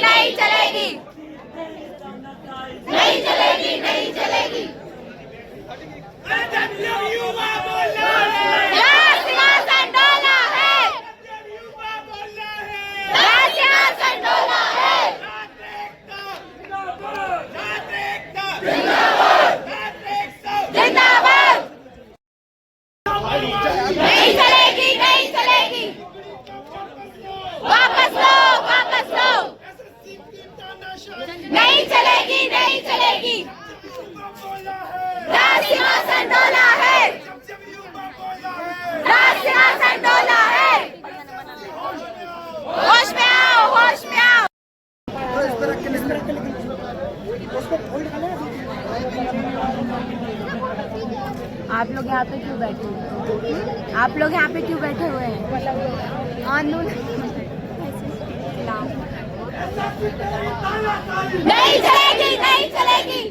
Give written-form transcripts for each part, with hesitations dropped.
नहीं चलेगी, नहीं चलेगी, नहीं चलेगी। नहीं चलेगी, नहीं चलेगी, वापस लो, वापस लो, नहीं चलेगी, नहीं चलेगी। राज सिंहासन डोला है, राज सिंहासन डोला है। होश में आओ, होश में आओ। आप लोग यहाँ पे क्यों बैठे हुए हैं? आप लोग यहाँ पे क्यों बैठे हुए हैं? आंदोलन नहीं चलेगी, नहीं चलेगी।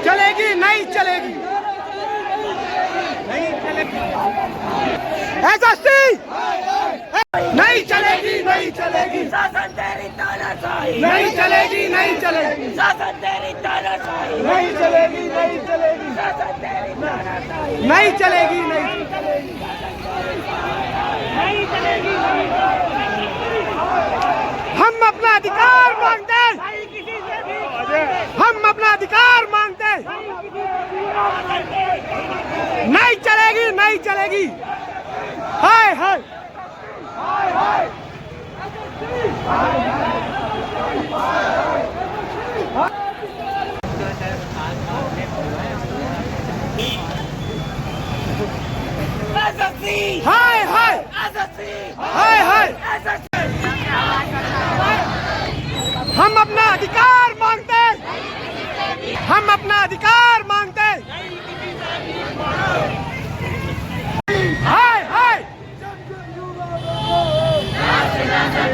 चलेगी, नहीं चलेगी, नहीं चलेगी। एसएससी नहीं चलेगी, नहीं चलेगी। शासन तेरी तानाशाही नहीं चलेगी, नहीं चलेगी। शासन तेरी तानाशाही नहीं चलेगी, नहीं चलेगी। शासन तेरी तानाशाही नहीं चलेगी, नहीं चलेगी। नहीं चलेगी। हम अपना अधिकार मांगते हैं, हम अपना अधिकार मांगते हैं। नहीं चलेगी, नहीं चलेगी। हाय हाय हाय हाय। हाय हाय हाय हाय। हम अपना अधिकार मांगते हैं, हम अपना अधिकार मांगते हैं। हाय हाय।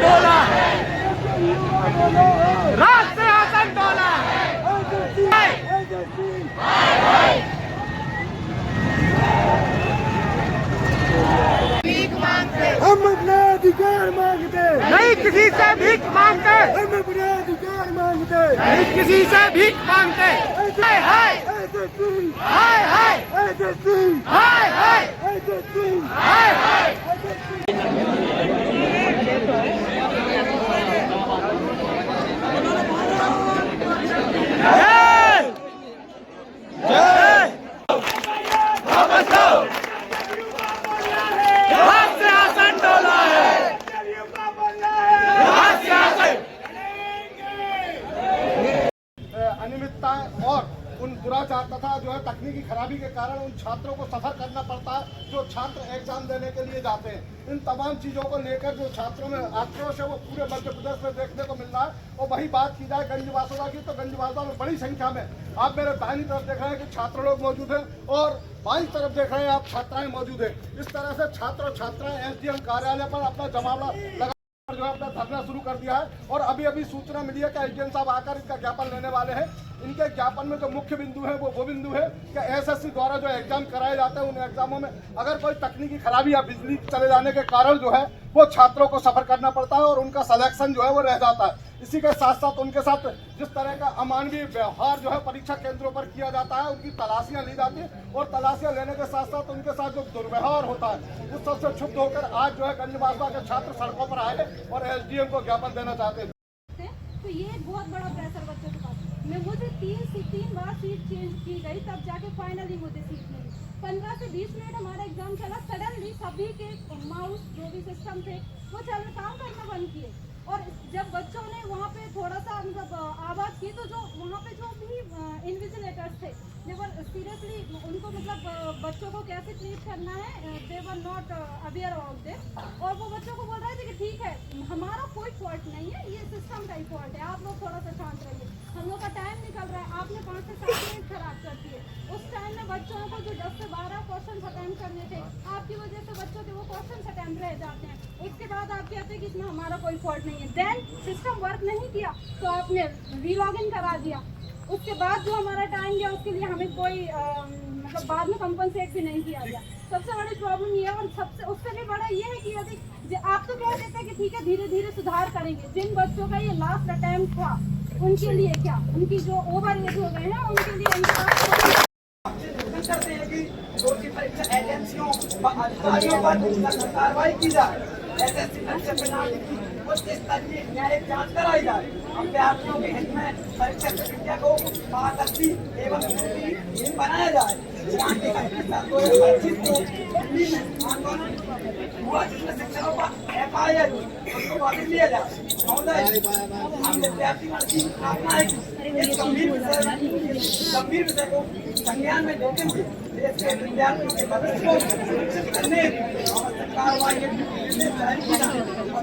डोला है, राज सिंहासन डोला है। हम अपना अधिकार मांगते, नहीं किसी से भीख मांगते। हम अपना अधिकार मांगते, नहीं किसी से भीख मांगते। हाय हाय हाय हाय हाय हाय हाय। अनियमितताएं और उन दुराचार तथा जो है तकनीकी खराबी के कारण उन छात्रों को सफर करना पड़ता है जो छात्र एग्जाम देने के लिए जाते हैं। इन तमाम चीज़ों को लेकर जो छात्रों में आक्रोश है वो पूरे मध्य प्रदेश में देखने को मिल रहा है। और वही बात की जाए गंजवासुदा की, तो गंजवासुदा में बड़ी संख्या में आप मेरे दाहिनी तरफ देख रहे हैं कि छात्र लोग मौजूद हैं और बाईं तरफ देख रहे हैं आप छात्राएं मौजूद हैं। इस तरह से छात्र और छात्राएं एसडीएम कार्यालय पर अपना जमावड़ा लगा जो है अपना धरना शुरू कर दिया है। और अभी अभी सूचना मिली है कि एसडीएम साहब आकर इसका ज्ञापन लेने वाले हैं। इनके ज्ञापन में जो मुख्य बिंदु है वो बिंदु है कि एसएससी द्वारा जो एग्जाम कराए जाते हैं उन एग्जामों में अगर कोई तकनीकी खराबी या बिजली चले जाने के कारण जो है वो छात्रों को सफर करना पड़ता है और उनका सिलेक्शन जो है वो रह जाता है। इसी के साथ साथ उनके साथ जिस तरह का अमानवीय व्यवहार जो है परीक्षा केंद्रों पर किया जाता है, उनकी तलाशियां ली जाती है और तलाशियां लेने के साथ साथ उनके साथ जो दुर्व्यवहार होता है उस सबसे क्षुब्ध होकर आज जो है गंजवासुदा के छात्र सड़कों पर आए और एसडीएम को ज्ञापन देना चाहते हैं। तो ये बहुत बड़ा प्रेशर बच्चों के पास में मुझे तीन बार सीट चेंज की गई, तब जाके फाइनली मुझे सीट मिली। 15 से 20 मिनट हमारा एग्जाम चला, सडनली सभी के माउस जो भी सिस्टम थे वो काम करना बंद किए। और जब बच्चों ने वहाँ पे थोड़ा सा मतलब आवाज़ की तो जो वहाँ पे जो भी इन्विजिलेटर्स थे दे वर सीरियसली उनको मतलब बच्चों को कैसे ट्रीट करना है they were not aware about this. और वो बच्चों को बोल रहे थे कि ठीक है हमारा कोई फॉल्ट नहीं है, ये सिस्टम का ही फॉल्ट है, आप लोग थोड़ा सा शांत रहिए, हम लोग का टाइम निकल रहा है, आपने 5 से 7 मिनट खराब कर दिए। उस टाइम में बच्चों को जो 10 से 12 क्वेश्चन अटेम्प्ट करने थे आपकी वजह से बच्चों के वो क्वेश्चन अटेम्प्ट रह जाते हैं। उसके बाद आप कहते हैं कि इसमें हमारा कोई फॉल्ट नहीं है, देन सिस्टम वर्क नहीं किया तो आपने रीलॉगिन करा दिया। उसके बाद जो हमारा टाइम गया उसके लिए हमें कोई मतलब बाद में कंपनसेट भी नहीं किया गया। सबसे बड़ी प्रॉब्लम ये है। और सबसे उससे भी बड़ा ये है कि यदि आप तो कह देते हैं कि ठीक है धीरे धीरे सुधार करेंगे, जिन बच्चों का ये लास्ट अटेम्प्ट था उनके लिए क्या, उनकी जो ओवर एज हो गए हैं उनके लिए करते हैं कि दोषी परीक्षा एजेंसियों अधिकारियों पर कार्रवाई की जाए, एजेंसी परीक्षा प्रणाली की उच्च स्तरीय न्यायिक जांच कराई जाए, अभ्यर्थियों के हित में परीक्षा प्रक्रिया को पारदर्शी एवं सुगम बनाया जाए। शांति का 2025 को दिल्ली में आंदोलन हुआ जिसमें शिक्षकों का FIR उसको वापस लिया जाए। महोदय हम विद्यार्थीगण की प्रार्थना है कि इस गंभीर विषय को संज्ञान में लेते हुए देश के विद्यार्थियों के भविष्य को सुरक्षित करने आवश्यक कार्रवाई जारी की जाए और